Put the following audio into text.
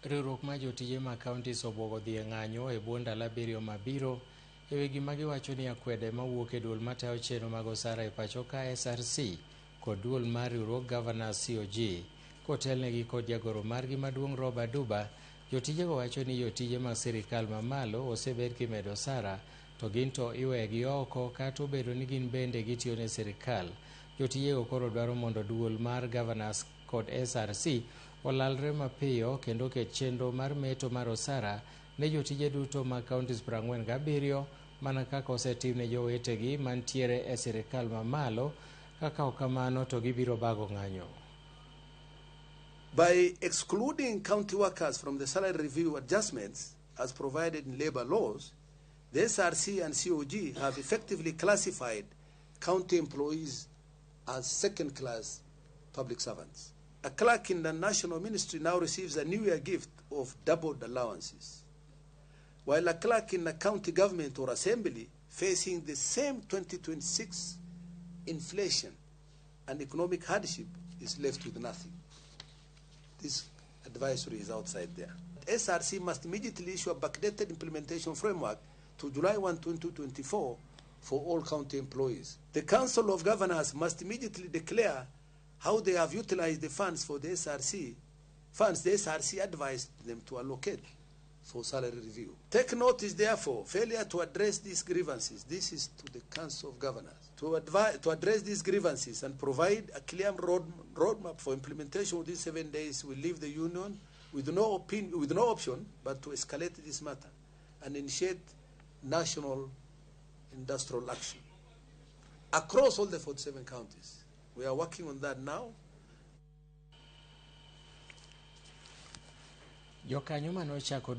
Riwruok mar jotije ma counties obwogo dhi e ng'anyo e bwo ndalo 7 mabiro e wi gima giwacho ni akwede mawuok e duol matayo chenro mag osara e pacho ka SRC kod duol mar riwruog Governors COG kotelnegi kod jagoro margi maduong' Rob Aduba. Jotijego wacho ni jotije mag sirikal mamalo osebed kimedo osara to gin to iwegi oko kata obedo ni gin bende gitiyo ne sirikal. Jotijego koro dwaro mondo duol mar Governors kod SRC olalre mapiyo kendo ket chenro mar meto mar osara ne jotije duto mag counties 47 mana kaka osetim ne jowetegi mantiere e sirikal mamalo. Kaka ok kamano to gibiro bago ng'anyo. By excluding county workers from the salary review adjustments as provided in labor laws, the SRC and COG have effectively classified county employees as second-class public servants. A clerk in the National Ministry now receives a New Year gift of doubled allowances, while a clerk in a county government or assembly facing the same 2026 inflation and economic hardship is left with nothing. This advisory is outside there. SRC must immediately issue a backdated implementation framework to July 1, 2024 for all county employees. The Council of Governors must immediately declare how they have utilized the funds for the SRC, funds the SRC advised them to allocate for salary review. Take notice, therefore, failure to address these grievances, this is to the Council of Governors, to address these grievances and provide a clear roadmap for implementation within 7 days will leave the Union with no option but to escalate this matter and initiate national industrial action across all the 47 counties. We are working on that now. Jokanyo manochako